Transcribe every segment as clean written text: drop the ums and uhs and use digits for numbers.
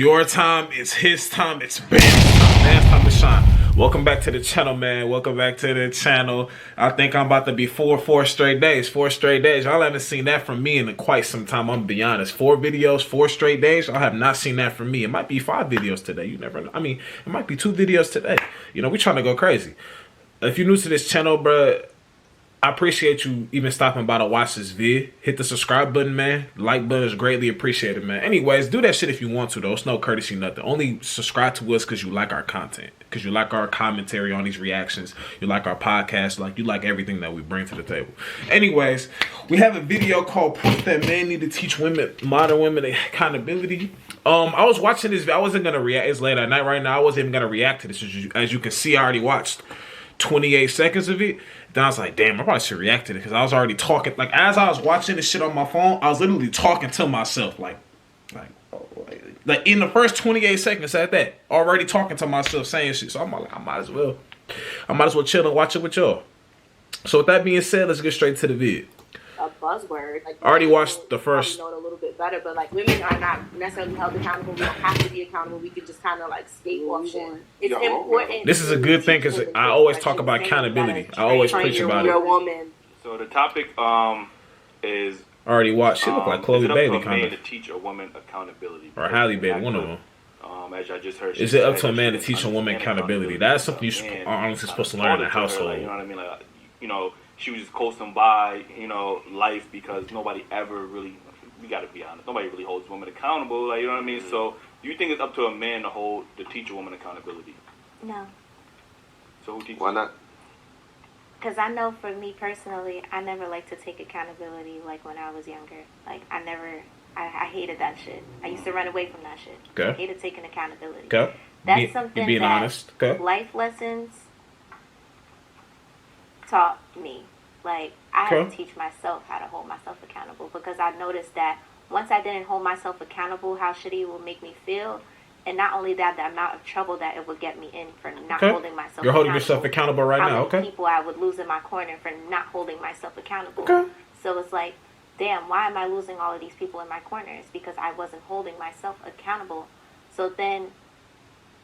your time. It's his time. It's Bam's time. Bam's time to shine. Welcome back to the channel, man. Welcome back to the channel. I think I'm about to be four straight days. 4 straight days. Y'all haven't seen that from me in quite some time. I'm gonna be honest. 4 videos, 4 straight days. I have not seen that from me. It might be 5 videos today. You never know. I mean, it might be 2 videos today. You know, we trying to go crazy. If you're new to this channel, bruh, I appreciate you even stopping by to watch this vid. Hit the subscribe button, man. Like button is greatly appreciated, man. Anyways, do that shit if you want to, though. It's no courtesy, nothing. Only subscribe to us because you like our content. Because you like our commentary on these reactions. You like our podcast. Like, you like everything that we bring to the table. Anyways, we have a video called Proof That Men Need to Teach Women, Modern Women Accountability. I was watching this. I wasn't going to react. It's late at night right now. I wasn't even going to react to this. As you can see, I already watched 28 seconds of it. Then I was like, damn, I probably should react to it because I was already talking. Like, as I was watching this shit on my phone, I was literally talking to myself. Like in the first 28 seconds at that, already talking to myself, saying shit. So I'm like, I might as well chill and watch it with y'all. So with that being said, let's get straight to the vid. A buzzword. Like, I already watched the first. Know it a little bit better, but like women are not necessarily held accountable. We don't have to be accountable. We can just kind of like skate off shit. It's important. This is a good thing because I always talk about accountability. I always preach about it. Woman. So the topic is. I already watched. She look like Chloe Bailey kind of. To teach a woman accountability. Or Halle Bailey, one of them. As I just heard. Is it up to a man to teach a woman accountability? That's something you are honestly supposed to learn in the household. You know what I mean? Like, you know, she was just coasting by, you know, life because nobody ever really, we got to be honest, nobody really holds women accountable. Like, you know what I mean? So, do you think it's up to a man to teach a woman accountability? No. So who teaches? Why not? Because I know for me personally, I never liked to take accountability like when I was younger. Like, I hated that shit. I used to run away from that shit. Okay. I hated taking accountability. Okay. That's something being that honest. Okay. Life lessons taught me. Like, I had to teach myself how to hold myself accountable because I noticed that once I didn't hold myself accountable, how shitty it would make me feel. And not only that, the amount of trouble that it would get me in for not holding myself accountable. You're holding yourself accountable right now, okay? How many people I would lose in my corner for not holding myself accountable. Okay. So it's like, damn, why am I losing all of these people in my corners? Because I wasn't holding myself accountable. So then,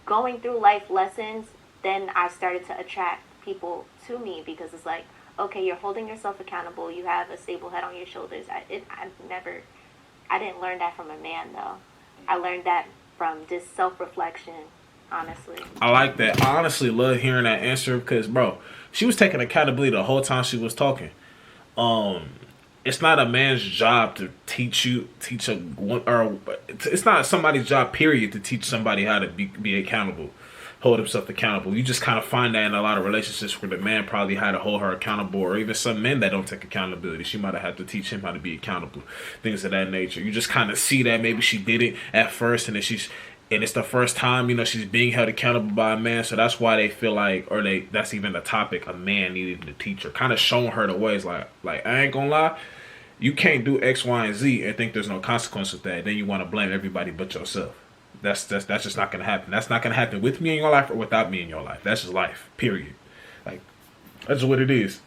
going through life lessons, then I started to attract people to me because it's like, okay, you're holding yourself accountable. You have a stable head on your shoulders. I didn't learn that from a man, though. I learned that from just self-reflection, honestly. I like that. I honestly love hearing that answer because, bro, she was taking accountability the whole time she was talking. It's not a man's job to it's not somebody's job, period, to teach somebody how to be accountable. Hold himself accountable. You just kind of find that in a lot of relationships where the man probably had to hold her accountable, or even some men that don't take accountability. She might have had to teach him how to be accountable, things of that nature. You just kind of see that maybe she did it at first, and then it's the first time, you know, she's being held accountable by a man. So that's why they feel like, that's even the topic, a man needed to teach her, kind of showing her the ways. Like I ain't gonna lie, you can't do X, Y, and Z and think there's no consequence with that. Then you want to blame everybody but yourself. That's just not gonna happen. That's not gonna happen with me in your life or without me in your life. That's just life, period. Like, that's what it is.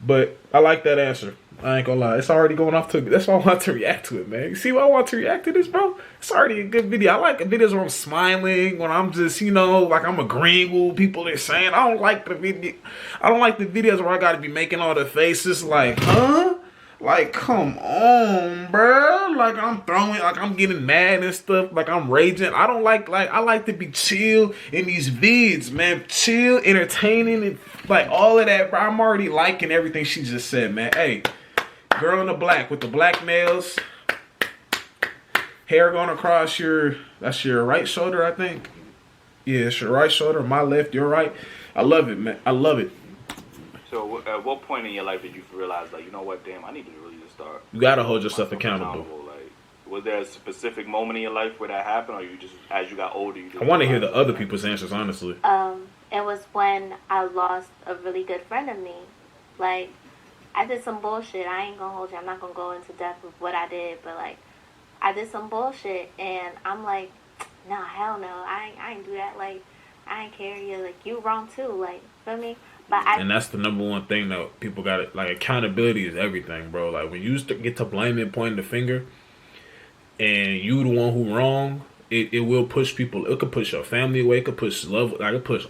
But I like that answer. I ain't gonna lie. It's already going off to. That's why I want to react to it, man. You see why I want to react to this, bro? It's already a good video. I like videos where I'm smiling, when I'm just, you know, like I'm agreeing with what people are saying. I don't like the videos where I gotta be making all the faces like, huh? Like, come on, bro. Like, I'm getting mad and stuff. Like, I'm raging. I don't like, I like to be chill in these vids, man. Chill, entertaining, and like all of that, bro. I'm already liking everything she just said, man. Hey, girl in the black with the black nails. Hair going across that's your right shoulder, I think. Yeah, it's your right shoulder. My left, your right. I love it, man. I love it. So at what point in your life did you realize, like, you know what, damn, I need to really just start. You gotta hold yourself accountable. Like, was there a specific moment in your life where that happened, or you just, as you got older, you just... I want to hear the other people's answers, honestly. It was when I lost a really good friend of me. Like, I did some bullshit. I ain't gonna hold you. I'm not gonna go into depth of what I did, but like, I did some bullshit, and I'm like, nah, hell no, I ain't do that. Like, I ain't care. You, like, you wrong too. Like, feel me? And that's the number one thing that people got it. Like, accountability is everything, bro. Like, when you get to blaming, pointing the finger, and you the one who wrong, it will push people. It could push your family away. It could push love. Like, it could push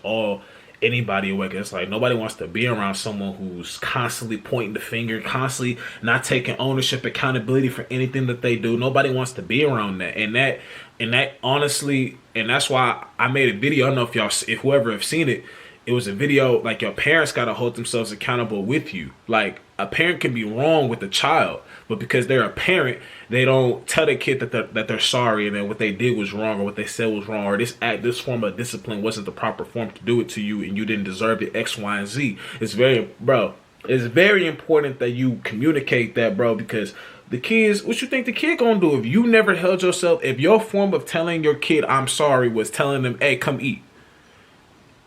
anybody away. 'Cause it's like nobody wants to be around someone who's constantly pointing the finger, constantly not taking ownership, accountability for anything that they do. Nobody wants to be around that. And that honestly, and that's why I made a video. I don't know if whoever have seen it. It was a video like your parents got to hold themselves accountable with you. Like, a parent can be wrong with a child, but because they're a parent, they don't tell their kid that they're sorry and that what they did was wrong or what they said was wrong or this form of discipline wasn't the proper form to do it to you and you didn't deserve it, X, Y, and Z. It's very important that you communicate that, bro, because the kids, what you think the kid gonna do if you never held yourself, if your form of telling your kid I'm sorry was telling them, hey, come eat?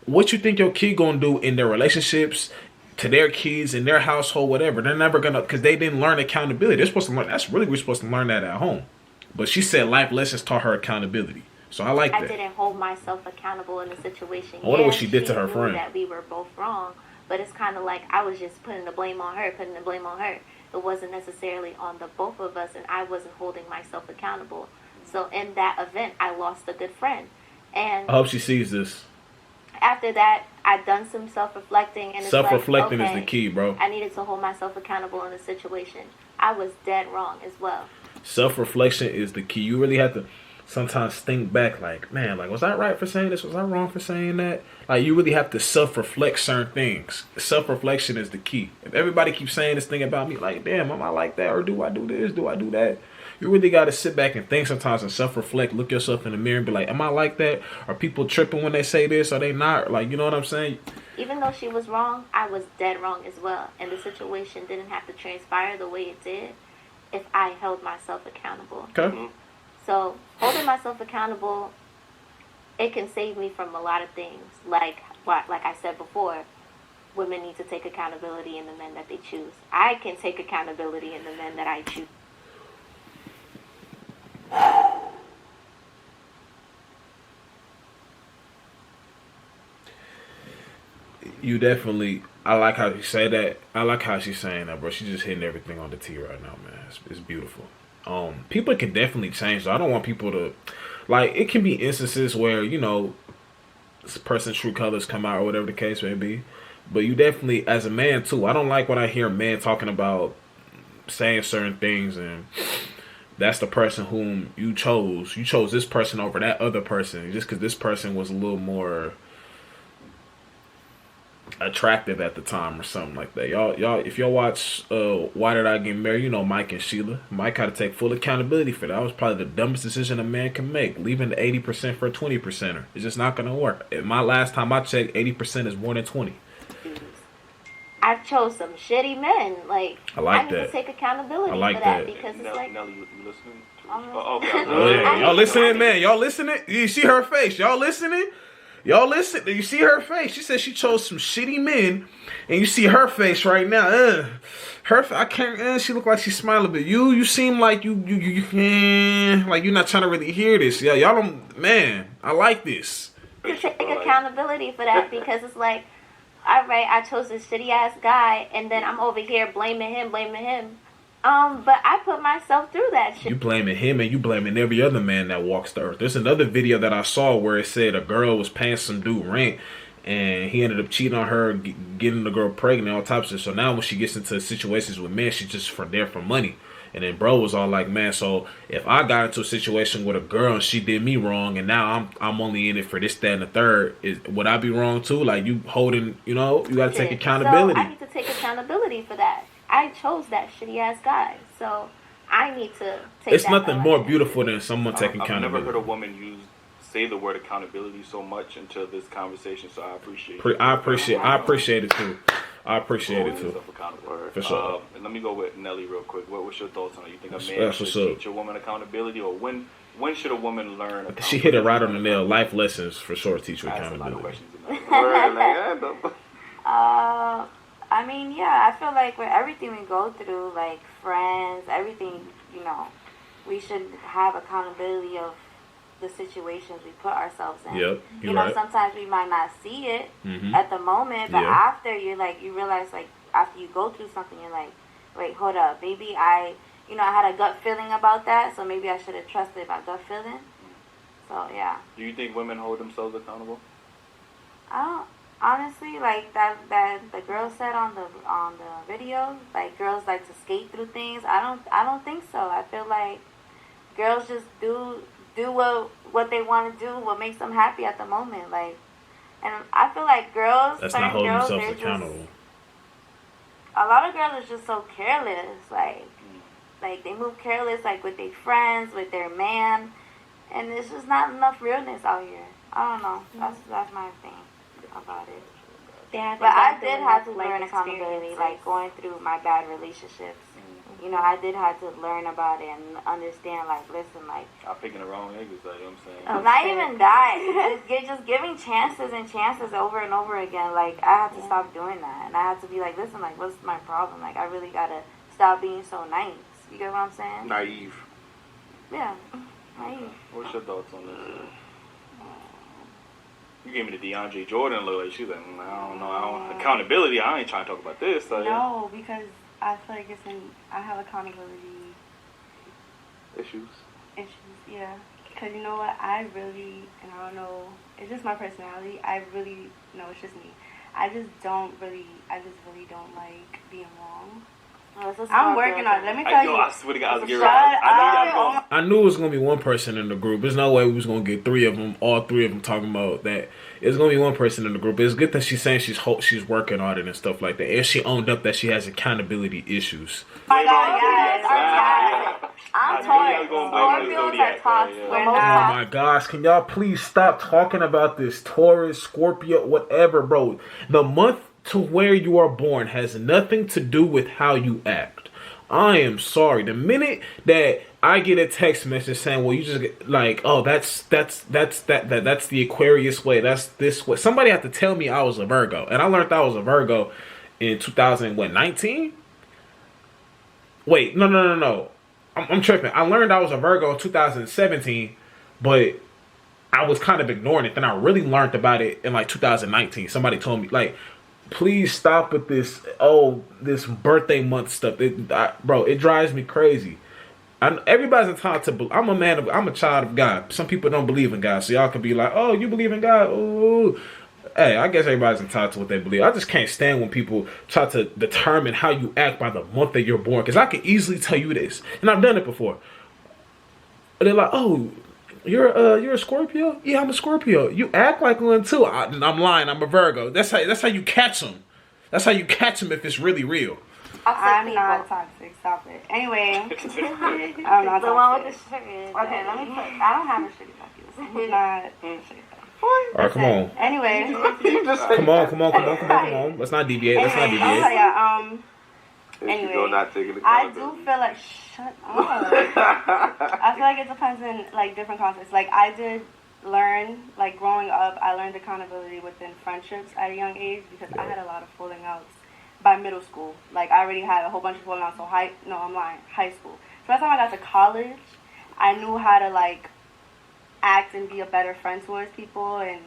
What you think your kid gonna do in their relationships, to their kids, in their household, whatever? They're never gonna, because they didn't learn accountability. They're supposed to learn, we're supposed to learn that at home. But she said life lessons taught her accountability. So I like that. I didn't hold myself accountable in the situation. I wonder what she did to her knew friend. That we were both wrong, but it's kind of like I was just putting the blame on her. It wasn't necessarily on the both of us, and I wasn't holding myself accountable. So in that event, I lost a good friend. And I hope she sees this. After that, I've done some self-reflecting, and Self-reflecting is the key, bro. I needed to hold myself accountable in the situation. I was dead wrong as well. Self-reflection is the key. You really have to sometimes think back, like, man, like, was I right for saying this? Was I wrong for saying that? Like, you really have to self-reflect certain things. Self-reflection is the key. If everybody keeps saying this thing about me, like, damn, am I like that? Or do I do this? Do I do that? You really got to sit back and think sometimes and self-reflect, look yourself in the mirror and be like, am I like that? Are people tripping when they say this? Are they not? Like, you know what I'm saying? Even though she was wrong, I was dead wrong as well. And the situation didn't have to transpire the way it did if I held myself accountable. Okay. Mm-hmm. So holding myself accountable, it can save me from a lot of things. Like I said before, women need to take accountability in the men that they choose. I can take accountability in the men that I choose. You definitely, I like how you say that. I like how she's saying that, bro. She's just hitting everything on the T right now, man. It's beautiful. People can definitely change, though. I don't want people to, like, it can be instances where, you know, this person's true colors come out or whatever the case may be. But you definitely, as a man, too, I don't like when I hear men talking about saying certain things and that's the person whom you chose. You chose this person over that other person just because this person was a little more attractive at the time or something like that. Y'all, if y'all watch Why Did I Get Married, you know Mike and Sheila. Mike had to take full accountability for that. That was probably the dumbest decision a man can make. Leaving the 80% for a 20%er. It's just not gonna work. My last time I checked, 80% is more than 20. I chose some shitty men. Like, I need to take accountability for that because it's like, Nelly, you listening? okay. Oh, yeah. Y'all listening, man? Y'all listening? You see her face? Y'all listening? Y'all listen. You see her face? She said she chose some shitty men, and you see her face right now. I can't. She look like she's smiling, but you seem like you like you're not trying to really hear this. Yeah, y'all don't. Man, I like this. To take accountability for that because it's like, all right, I chose this shitty ass guy, and then I'm over here blaming him. But I put myself through that shit. You blaming him and you blaming every other man that walks the earth. There's another video that I saw where it said a girl was paying some dude rent and he ended up cheating on her, getting the girl pregnant, all types of stuff. So now when she gets into situations with men, she's just there for money. And then bro was all like, man, so if I got into a situation with a girl and she did me wrong and now I'm only in it for this, that, and the third, would I be wrong too? Like, you holding, you know, you got to take accountability. So I need to take accountability for that. I chose that shitty ass guy, so I need to take. It's nothing more beautiful than someone taking accountability. I've never heard a woman say the word accountability so much until this conversation, so I appreciate it. I appreciate it too. I appreciate it too. For sure. And let me go with Nelly real quick. What's your thoughts on it? You think a man should teach a woman accountability, or when should a woman learn accountability? She hit it right on the nail. Life lessons for sure teach you accountability. I mean, yeah, I feel like with everything we go through, like friends, everything, you know, we should have accountability of the situations we put ourselves in. Yep, you know, sometimes we might not see it at the moment, but after you realize, like, after you go through something, you're like, wait, hold up, maybe I had a gut feeling about that, so maybe I should have trusted my gut feeling. So yeah. Do you think women hold themselves accountable? I don't honestly like that the girl said on the video, like girls like to skate through things. I don't think so. I feel like girls just do what they want to do, what makes them happy at the moment. Like, and I feel like girls, That's certain not holding girls, themselves they're accountable. just, a lot of girls are just so careless. Like they move careless, like with their friends, with their man, and there's just not enough realness out here. I don't know. That's my thing about it. Yeah, But I did have to learn accountability, like going through my bad relationships. You know, I did have to learn about it and understand, like, listen, like... I'm picking the wrong niggas, like, you know what I'm saying? Not even that. Just giving chances and chances over and over again. Like, I had to stop doing that. And I had to be like, listen, like, what's my problem? Like, I really got to stop being so nice. You get what I'm saying? Naive. Yeah, naive. What's your thoughts on this? You gave me the DeAndre Jordan look. Like, she's like, I don't know. Accountability, I ain't trying to talk about this. Like, No, because I feel like I have accountability issues. yeah. Because you know what, I really, and I don't know, it's just my personality, it's just me. I just really don't like being wrong. I'm working on it. Let me tell you. I swear to God, I was getting Shut right. up. I knew it was gonna be one person in the group. There's no way we was gonna get three of them, all three of them talking about that. It's gonna be one person in the group. It's good that she's saying she's working on it and stuff like that. And she owned up that she has accountability issues. My God, yes. I'm Taurus. Scorpios are toxic. Oh my gosh, can y'all please stop talking about this Taurus, Scorpio, whatever, bro. The month to where you are born has nothing to do with how you act. I am sorry. The minute that I get a text message saying, "Well, you just get, like, oh, that's the Aquarius way. That's this way." Somebody had to tell me I was a Virgo, and I learned I was a Virgo in 2019. Wait, no. I'm tripping. I learned I was a Virgo in 2017, but I was kind of ignoring it. Then I really learned about it in like 2019. Somebody told me, like, please stop with this. Oh, this birthday month stuff. Bro, it drives me crazy. Everybody's entitled to. I'm a child of God. Some people don't believe in God, so y'all can be like, "Oh, you believe in God?" Ooh. Hey, I guess everybody's entitled to what they believe. I just can't stand when people try to determine how you act by the month that you're born. Because I can easily tell you this, and I've done it before. They're like, "Oh, you're a Scorpio? Yeah, I'm a Scorpio. You act like one too." I'm lying. I'm a Virgo. That's how you catch them. That's how you catch them if it's really real. I'm not toxic. Stop it. Anyway, I'm not toxic. The one with the shirt. Okay, let me put. I don't have a shitty toxic. I'm not. All right, come on. Anyway, come on. Let's not deviate. Anyway, I do feel like shut up. I feel like it depends in like different contexts. Like I did learn, like growing up, I learned accountability within friendships at a young age because I had a lot of falling outs by middle school. Like I already had a whole bunch of falling outs. So high school. So by the time I got to college, I knew how to like act and be a better friend towards people, and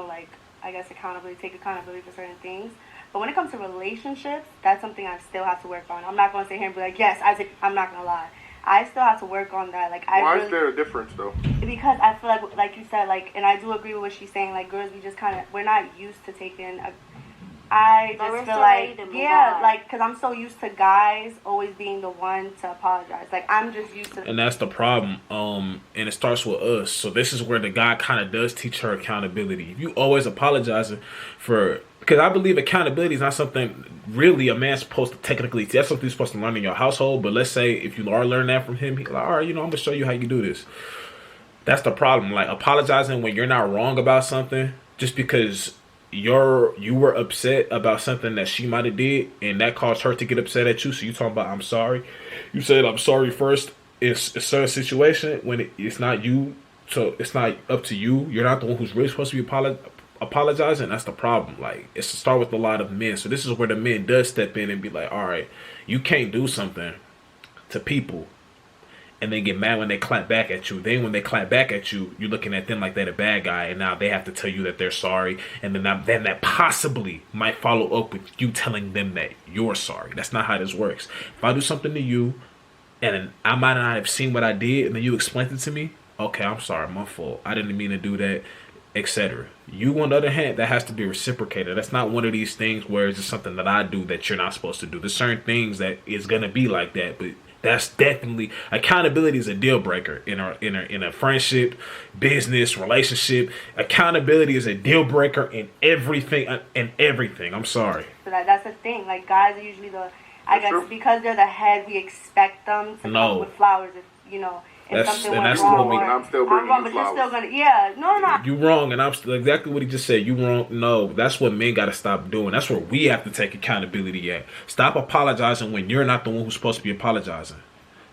like I guess take accountability for certain things. But when it comes to relationships, that's something I still have to work on. I'm not going to sit here and be like, yes, I'm not going to lie. I still have to work on that. Like, why is there a difference, though? Because I feel like you said, like, and I do agree with what she's saying, like, girls, we're not used to taking I just feel like, like, because I'm so used to guys always being the one to apologize. Like, I'm just used to... And that's the problem. And it starts with us. So this is where the guy kind of does teach her accountability. If you always apologizing for... Because I believe accountability is not something really a man's supposed to technically... That's something you're supposed to learn in your household. But let's say if you are learning that from him, he's like, all right, I'm going to show you how you do this. That's the problem. Like, apologizing when you're not wrong about something just because... you were upset about something that she might have did, and that caused her to get upset at you. So you talking about I'm sorry. You said I'm sorry first. It's a certain situation when it's not you, so it's not up to you. You're not the one who's really supposed to be apologizing. That's the problem. Like it's to start with a lot of men. So this is where the men does step in and be like, all right, you can't do something to people and then get mad when they clap back at you. Then when they clap back at you, you're looking at them like they're a bad guy, and now they have to tell you that they're sorry, and then that possibly might follow up with you telling them that you're sorry. That's not how this works. If I do something to you, and I might not have seen what I did, and then you explained it to me, Okay, I'm sorry, my fault. I didn't mean to do that, etc. You, on the other hand, that has to be reciprocated. That's not one of these things where it's just something that I do that you're not supposed to do. There's certain things that is gonna be like that, but that's definitely accountability is a deal breaker in a friendship, business, relationship. Accountability is a deal breaker in everything. I'm sorry. So that's the thing. Like guys are usually I guess because they're the head, we expect them to come with flowers. If if something went wrong, I'm still bringing but you're still gonna, no. You wrong, and I'm still exactly what he just said. You wrong. No, that's what men got to stop doing. That's where we have to take accountability at. Stop apologizing when you're not the one who's supposed to be apologizing.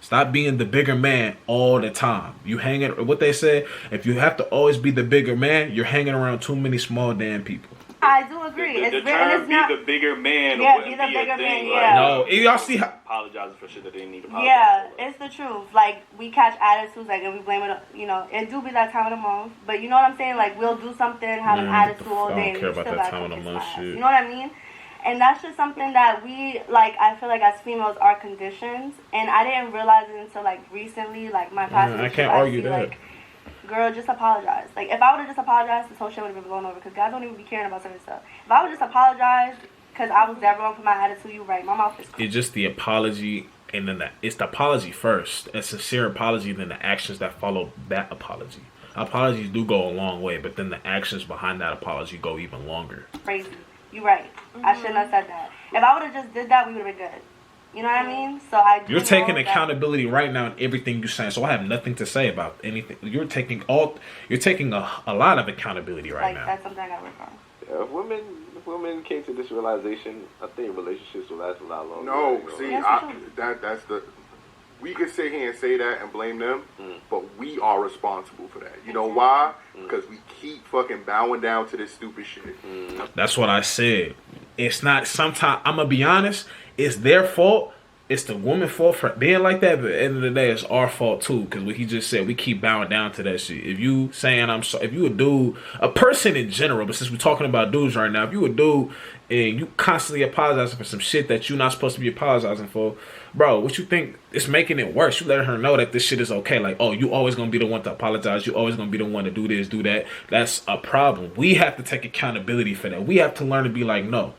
Stop being the bigger man all the time. You hanging, what they say, if you have to always be the bigger man, you're hanging around too many small damn people. I do agree. The term be the bigger man. Yeah, be the bigger man. Yeah. No, y'all see how apologizing for shit that they didn't need to apologize for. It's the truth. Like we catch attitudes, like, and we blame it. It do be that time of the month. But you know what I'm saying? Like we'll do something, have an attitude all day. I don't care about that time of the month shit. You know what I mean? And that's just something that we like. I feel like as females are conditioned, and I didn't realize it until like recently. Like my past. I can't argue that. Like, girl, just apologize. Like, if I would have just apologized, this whole shit would have been blown over. Because guys don't even be caring about certain stuff. If I would just apologize, because I was that wrong for my attitude, you right. My mouth is cool. It's just the apology, and then it's the apology first. A sincere apology, then the actions that follow that apology. Apologies do go a long way, but then the actions behind that apology go even longer. Crazy. You right. I shouldn't have said that. If I would have just did that, we would have been good. You know what I mean? So you're taking accountability right now in everything you're saying. So I have nothing to say about anything. You're taking a lot of accountability right now. That's something I gotta work on. Yeah, if women came to this realization, I think relationships will last a lot longer. No, see, that's the. We could sit here and say that and blame them, but we are responsible for that. You know why? Because we keep fucking bowing down to this stupid shit. That's what I said. It's not. Sometimes I'm gonna be honest. It's their fault. It's the woman's fault for being like that. But at the end of the day, it's our fault too. Because what he just said, we keep bowing down to that shit. If you saying I'm sorry, if you a dude, a person in general, but since we're talking about dudes right now, if you a dude and you constantly apologizing for some shit that you're not supposed to be apologizing for, bro, what you think is making it worse? You letting her know that this shit is okay. Like, oh, you always gonna be the one to apologize. You always gonna be the one to do this, do that. That's a problem. We have to take accountability for that. We have to learn to be like, no,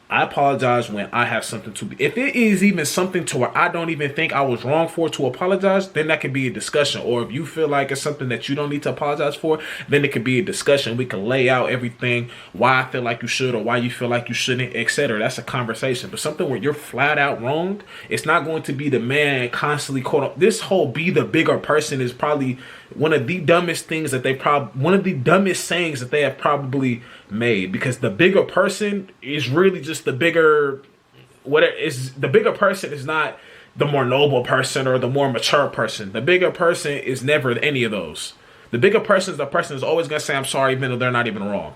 I apologize when I have something to be. If it is even something to where I don't even think I was wrong for to apologize, then that can be a discussion. Or if you feel like it's something that you don't need to apologize for, then it could be a discussion. We can lay out everything, why I feel like you should or why you feel like you shouldn't, etc. That's a conversation. But something where you're flat out wrong, it's not going to be the man constantly caught up. This whole be the bigger person is probably one of the dumbest things that one of the dumbest sayings that they have probably made, because the bigger person is really just the bigger, the bigger person is not the more noble person or the more mature person. The bigger person is never any of those. The bigger person is the person who's always gonna say I'm sorry even though they're not even wrong.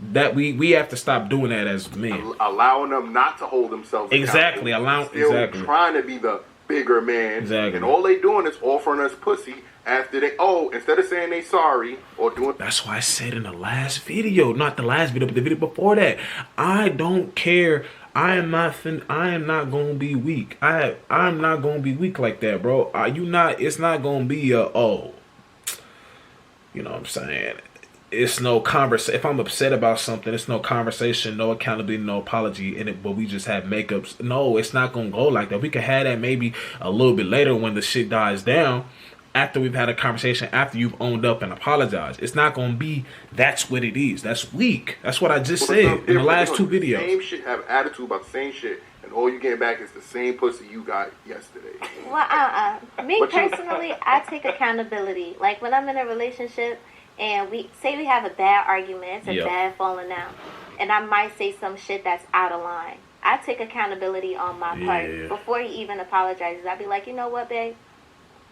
That we have to stop doing that as men. Allowing them not to hold themselves exactly. Still trying to be the bigger man. Exactly. And all they doing is offering us pussy after instead of saying they sorry or doing. That's why I said in the last video, not the last video, but the video before that, I don't care. I am not gonna be weak. I'm not gonna be weak like that, bro. It's not gonna be you know what I'm saying? It's no conversation. If I'm upset about something, it's no conversation, no accountability, no apology in it, but we just have makeups. No, it's not gonna go like that. We can have that maybe a little bit later when the shit dies down, after we've had a conversation, after you've owned up and apologized. It's not gonna be that's what it is. That's weak. That's what I just said in the last two videos. Same shit, have attitude about the same shit, and all you getting back is the same pussy you got yesterday. Well, me personally, I take accountability. Like when I'm in a relationship and we have a bad argument, it's a bad falling out, and I might say some shit that's out of line. I take accountability on my part. Before he even apologizes, I'd be like, you know what, babe?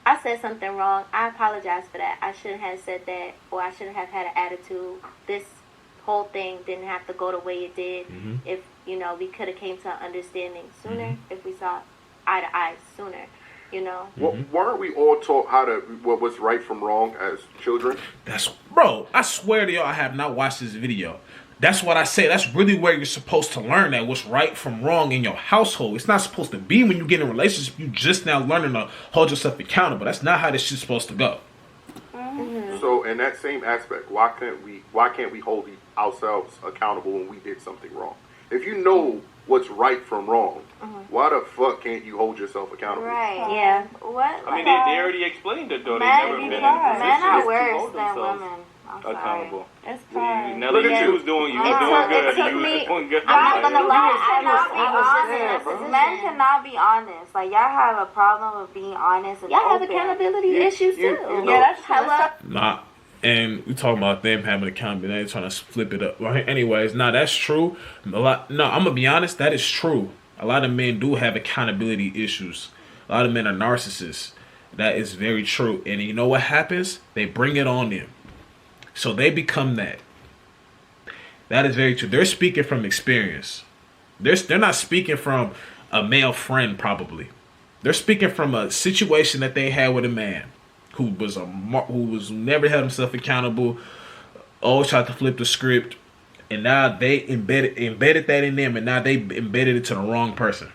I said something wrong. I apologize for that. I shouldn't have said that, or I shouldn't have had an attitude. This whole thing didn't have to go the way it did. If, we could have came to an understanding sooner, if we saw eye to eye sooner, Well, weren't we all taught what was right from wrong as children? Bro, I swear to y'all, I have not watched this video. That's what I say. That's really where you're supposed to learn that what's right from wrong in your household. It's not supposed to be when you get in a relationship. You just now learning to hold yourself accountable. That's not how this shit's supposed to go. So in that same aspect, why can't we hold ourselves accountable when we did something wrong? If you know what's right from wrong, why the fuck can't you hold yourself accountable? Right. Yeah. What? I mean, they already explained it though. They Men, never been in a men position are to worse hold than themselves women. I'm accountable. It's pride. Nelly, Look at you you. was doing, you It was took- doing good. it took You was me- doing good. I'm not gonna lie, Men cannot be I was just honest. Men cannot be honest. Like, y'all have a problem with being honest and Y'all have open. accountability issues too. you know- Yeah, that's true. Hello. Nah, and we talking about them having accountability. They're trying to flip it up. Well, anyways, that's true. I'm gonna be honest. That is true. A lot of men do have accountability issues. A lot of men are narcissists. That is very true. And you know what happens? They bring it on them, so they become that. That is very true. They're speaking from experience. They're not speaking from a male friend, probably. They're speaking from a situation that they had with a man who was never held himself accountable, always tried to flip the script, and now they embedded that in them, and now they embedded it to the wrong person.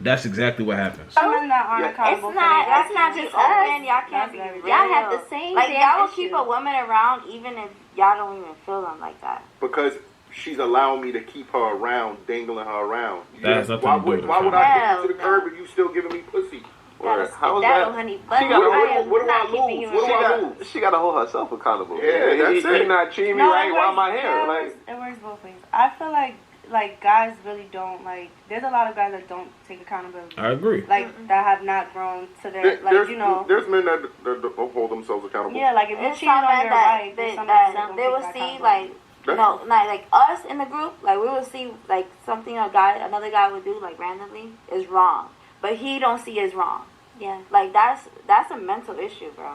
That's exactly what happens. Women that aren't Yeah. accountable It's for not- their it's not actions. just Open, us. y'all can't be That's very real. Y'all have the same Like, damn y'all will issue. keep a woman around even if y'all don't even feel them like that. Because she's allowing me to keep her around, dangling her around. That has nothing why to do would, with it. why would I get Hell you to the curb and you still giving me pussy? Gotta How is spit that that? on honey butter. She got- I am what do not I keeping lose? you What do around. I lose? She gotta hold herself accountable. Yeah, that's he it. not treating me No, right. it Why works- am I here? yeah, Like, it works both ways. I feel like guys really don't like. There's a lot of guys that don't take accountability. I agree. Like that have not grown to their There's men that don't hold themselves accountable. Yeah, like if you're It's cheating some on men your that wife, there's they, some men that that don't they take will that see accountability. like us in the group, like we will see like something another guy would do like randomly is wrong, but he don't see is wrong. Yeah. Like that's a mental issue, bro.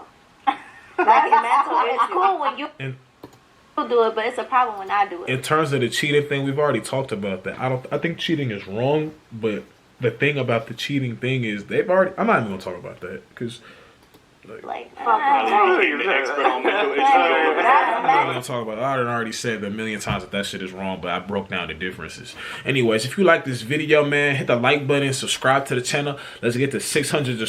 Like a mental it's issue. cool when you And- do it, but it's a problem when I do it. In terms of the cheating thing, we've already talked about that. I think cheating is wrong, but the thing about the cheating thing is I'm not even gonna talk about that because Like, Nelly, you're the expert on mental issues. I'm not gonna talk about it. I already said a million times that shit is wrong, but I broke down the differences. Anyways, if you like this video, man, hit the like button, subscribe to the channel. Let's get to 600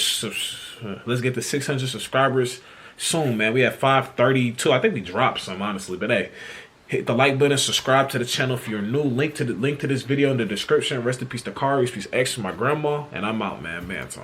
subscribers soon, man. We have 532. I think we dropped some, honestly, but hey, hit the like button, subscribe to the channel if you're new. Link to this video in the description. Rest in peace to Kari, peace X, my grandma, and I'm out, man. BamTime.